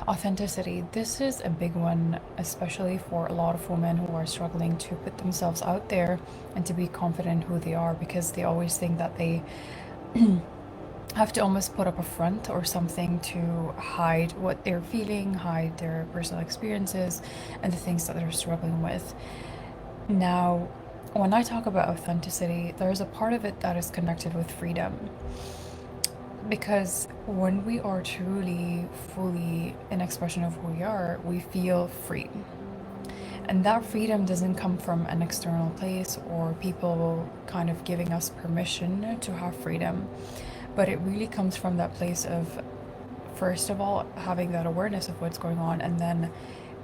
Authenticity. This is a big one, especially for a lot of women who are struggling to put themselves out there and to be confident who they are, because they always think that they have to almost put up a front or something to hide what they're feeling, hide their personal experiences, and the things that they're struggling with. Now, when I talk about authenticity, there's a part of it that is connected with freedom. Because when we are truly, fully an expression of who we are, we feel free. And that freedom doesn't come from an external place or people kind of giving us permission to have freedom, but it really comes from that place of, first of all, having that awareness of what's going on, and then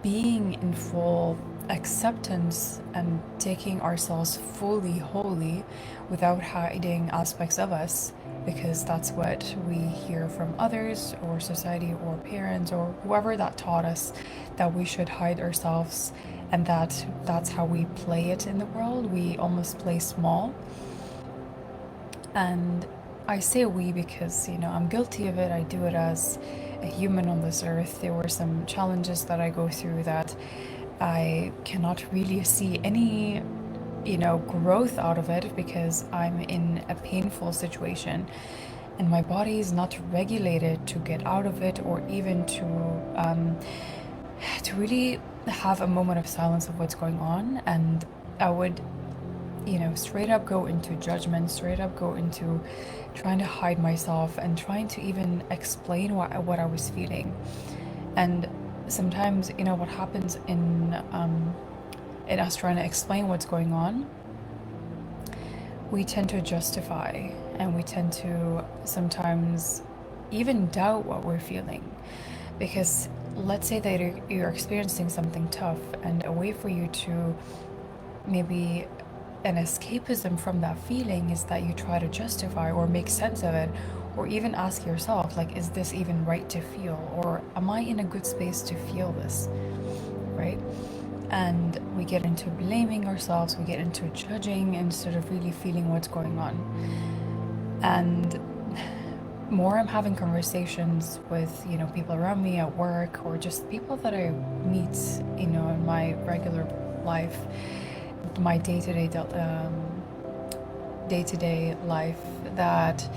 being in full acceptance and taking ourselves fully holy without hiding aspects of us, because that's what we hear from others or society or parents or whoever that taught us, that we should hide ourselves, and that's how we play it in the world. We almost play small. And I say we because, I'm guilty of it. I do it as a human on this earth. There were some challenges that I go through that I cannot really see any, growth out of it, because I'm in a painful situation and my body is not regulated to get out of it, or even to really have a moment of silence of what's going on. And I would, straight up go into judgment, straight up go into trying to hide myself and trying to even explain what I was feeling. And sometimes, what happens in us trying to explain what's going on, we tend to justify, and we tend to sometimes even doubt what we're feeling. Because let's say that you're experiencing something tough, and a way for you to maybe an escapism from that feeling is that you try to justify or make sense of it, or even ask yourself, like, is this even right to feel, or am I in a good space to feel this, right? And we get into blaming ourselves, we get into judging instead of really feeling what's going on. And more I'm having conversations with, people around me at work, or just people that I meet, in my regular life, my day-to-day life, that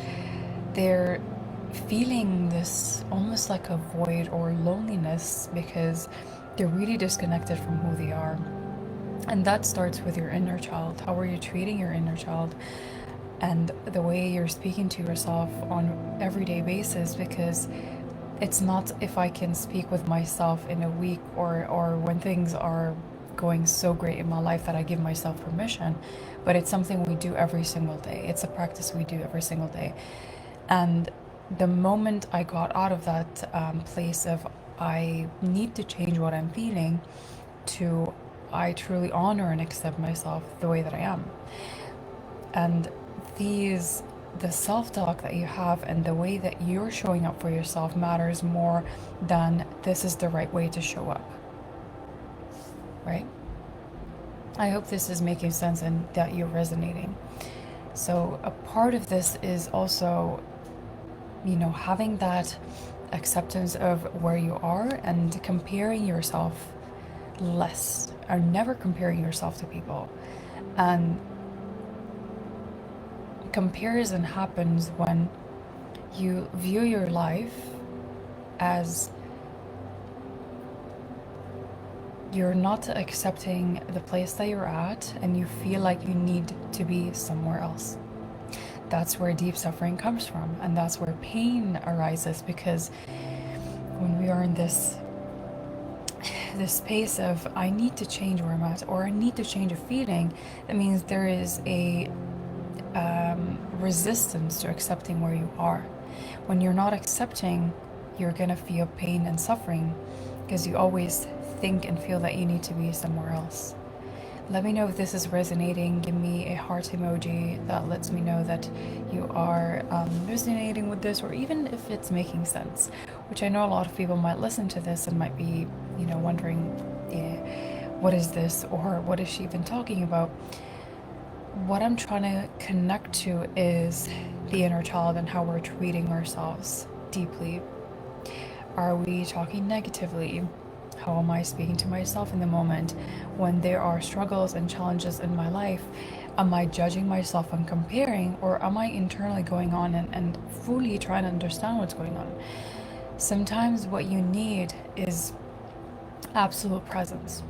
they're feeling this almost like a void or loneliness because they're really disconnected from who they are. And that starts with your inner child. How are you treating your inner child? And the way you're speaking to yourself on everyday basis, because it's not if I can speak with myself in a week, or when things are going so great in my life that I give myself permission, but it's something we do every single day. It's a practice we do every single day. And the moment I got out of that place of I need to change what I'm feeling, to I truly honor and accept myself the way that I am. And the self-talk that you have and the way that you're showing up for yourself matters more than this is the right way to show up, right? I hope this is making sense and that you're resonating. So a part of this is also, having that acceptance of where you are and comparing yourself less, or never comparing yourself to people. And comparison happens when you view your life as you're not accepting the place that you're at, and you feel like you need to be somewhere else. That's where deep suffering comes from, and that's where pain arises, because when we are in this space of I need to change where I'm at, or I need to change a feeling, that means there is a resistance to accepting where you are. When you're not accepting, you're gonna feel pain and suffering, because you always think and feel that you need to be somewhere else. Let me know if this is resonating. Give me a heart emoji that lets me know that you are resonating with this, or even if it's making sense, which I know a lot of people might listen to this and might be, wondering, what is this, or what is she even talking about? What I'm trying to connect to is the inner child and how we're treating ourselves deeply. Are we talking negatively? How am I speaking to myself in the moment when there are struggles and challenges in my life? Am I judging myself and comparing, or am I internally going on and fully trying to understand what's going on? Sometimes what you need is absolute presence.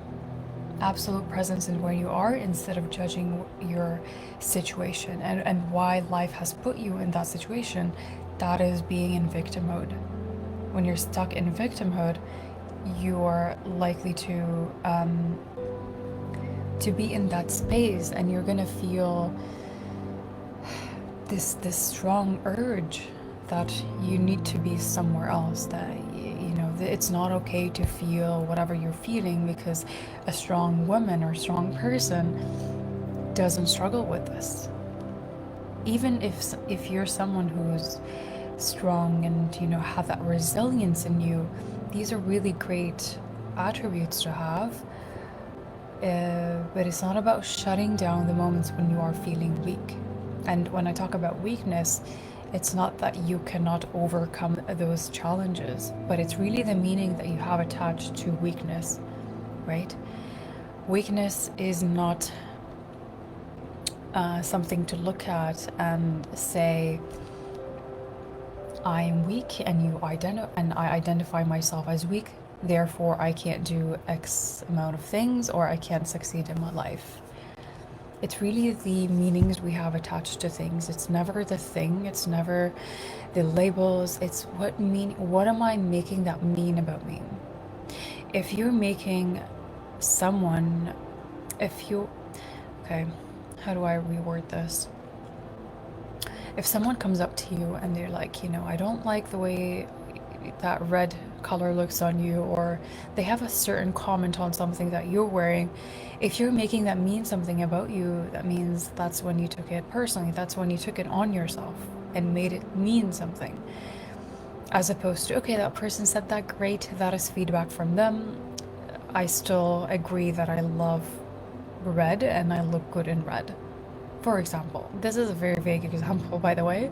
Absolute presence in where you are instead of judging your situation and why life has put you in that situation. That is being in victim mode. When you're stuck in victimhood, you're likely to be in that space, and you're gonna feel this strong urge that you need to be somewhere else, that you know it's not okay to feel whatever you're feeling, because a strong woman or strong person doesn't struggle with this. Even if you're someone who's strong and have that resilience in you, these are really great attributes to have. But it's not about shutting down the moments when you are feeling weak. And when I talk about weakness, it's not that you cannot overcome those challenges, but it's really the meaning that you have attached to weakness, right? Weakness is not something to look at and say, I am weak, and I identify myself as weak, therefore I can't do X amount of things, or I can't succeed in my life. It's really the meanings we have attached to things. It's never the thing, it's never the labels, it's what am I making that mean about me? If you're making someone, okay, how do I reword this? If someone comes up to you and they're like, I don't like the way that red color looks on you, or they have a certain comment on something that you're wearing, if you're making that mean something about you, that means that's when you took it personally. That's when you took it on yourself and made it mean something. As opposed to, okay, that person said that, great, that is feedback from them. I still agree that I love red and I look good in red. For example, this is a very vague example, by the way,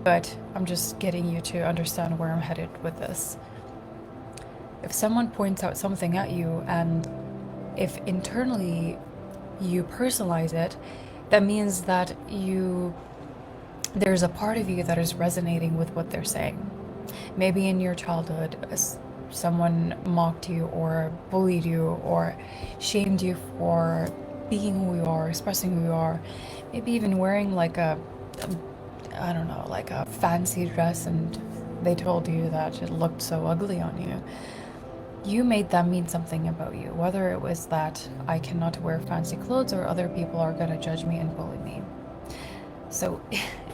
but I'm just getting you to understand where I'm headed with this. If someone points out something at you, and if internally you personalize it, that means that there's a part of you that is resonating with what they're saying. Maybe in your childhood, someone mocked you or bullied you or shamed you for being who you are, expressing who you are, maybe even wearing like a fancy dress, and they told you that it looked so ugly on you. You made that mean something about you, whether it was that I cannot wear fancy clothes or other people are going to judge me and bully me. So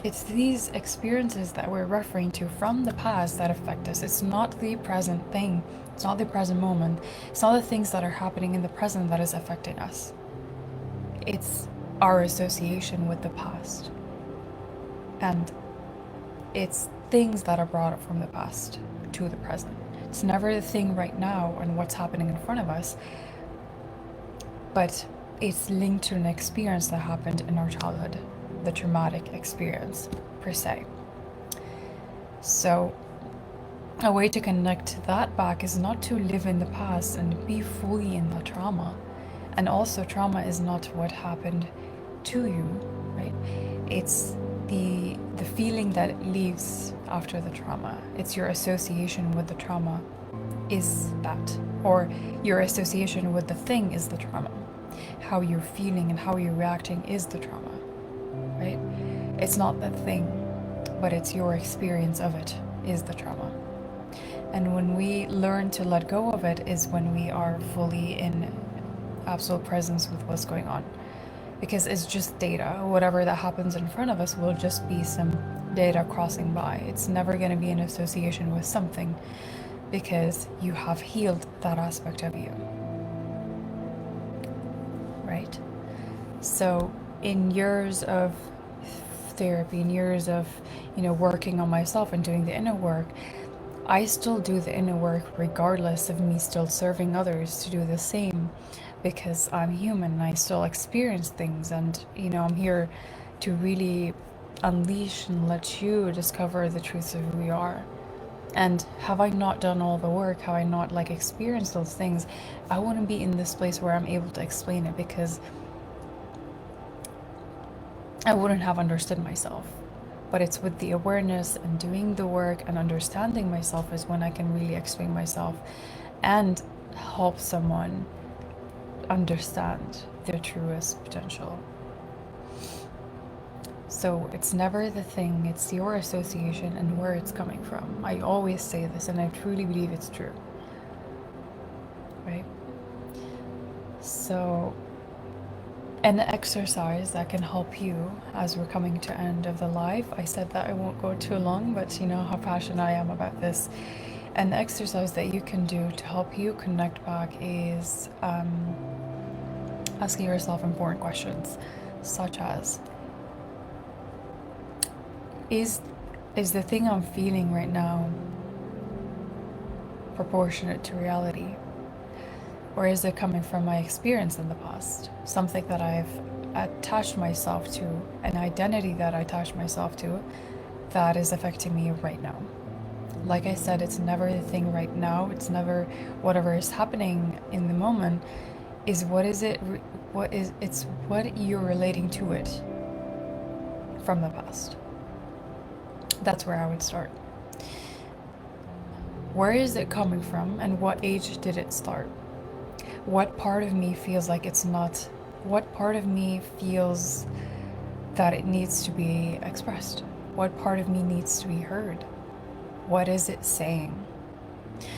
it's these experiences that we're referring to from the past that affect us. It's not the present thing. It's not the present moment. It's not the things that are happening in the present that is affecting us. It's our association with the past. And it's things that are brought up from the past to the present. It's never the thing right now and what's happening in front of us, but it's linked to an experience that happened in our childhood, the traumatic experience per se. So a way to connect that back is not to live in the past and be fully in that trauma. And also, trauma is not what happened to you, right? It's the feeling that leaves after the trauma. It's your association with the trauma is that, or your association with the thing is the trauma. How you're feeling and how you're reacting is the trauma, right? It's not that thing, but it's your experience of it is the trauma. And when we learn to let go of it is when we are fully in absolute presence with what's going on. Because it's just data. Whatever that happens in front of us will just be some data crossing by. It's never going to be an association with something, because you have healed that aspect of you, right? So in years of therapy, in years of working on myself and doing the inner work, I still do the inner work regardless of me still serving others to do the same, because I'm human and I still experience things, and I'm here to really unleash and let you discover the truth of who you are. And have I not done all the work, have I not like experienced those things, I wouldn't be in this place where I'm able to explain it, because I wouldn't have understood myself. But it's with the awareness and doing the work and understanding myself is when I can really explain myself and help someone understand their truest potential. So it's never the thing, it's your association and where it's coming from. I always say this, and I truly believe it's true. Right? So, an exercise that can help you as we're coming to end of the live. I said that I won't go too long, but you know how passionate I am about this. An exercise that you can do to help you connect back is asking yourself important questions, such as, is the thing I'm feeling right now proportionate to reality? Or is it coming from my experience in the past? Something that I've attached myself to, an identity that I attached myself to, that is affecting me right now. Like I said, it's never the thing right now. It's never whatever is happening in the moment. Is what is it? It's what you're relating to it from the past. That's where I would start. Where is it coming from, and what age did it start? What part of me feels like it's not? What part of me feels that it needs to be expressed? What part of me needs to be heard? What is it saying?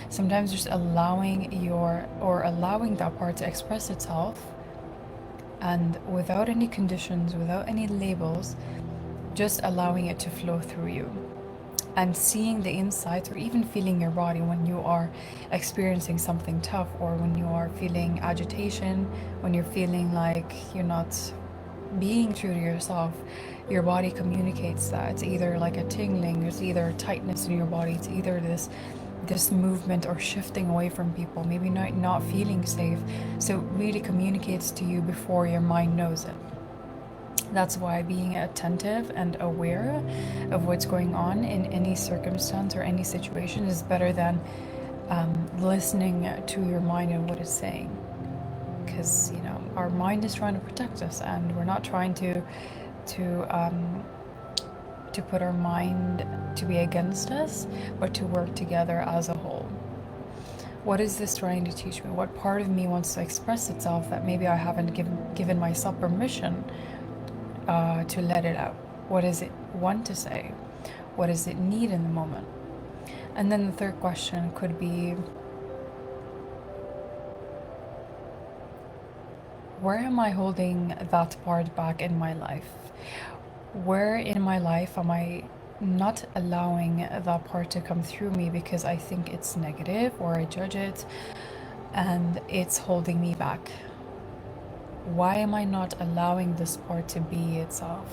Sometimes just allowing that part to express itself, and without any conditions, without any labels, just allowing it to flow through you. And seeing the insights, or even feeling your body when you are experiencing something tough, or when you are feeling agitation, when you're feeling like you're not being true to yourself, your body communicates that. It's either like a tingling, there's either tightness in your body, it's either this movement or shifting away from people, maybe not feeling safe. So it really communicates to you before your mind knows it. That's why being attentive and aware of what's going on in any circumstance or any situation is better than listening to your mind and what it's saying. Because, you know, our mind is trying to protect us, and we're not trying to put our mind to be against us, but to work together as a whole. What is this trying to teach me? What part of me wants to express itself that maybe I haven't given myself permission to let it out? What does it want to say? What does it need in the moment? And then the third question could be, where am I holding that part back in my life? Where in my life am I not allowing that part to come through me because I think it's negative, or I judge it and it's holding me back? Why am I not allowing this part to be itself?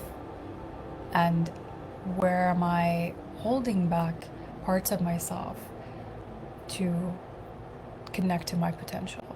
And where am I holding back parts of myself to connect to my potential?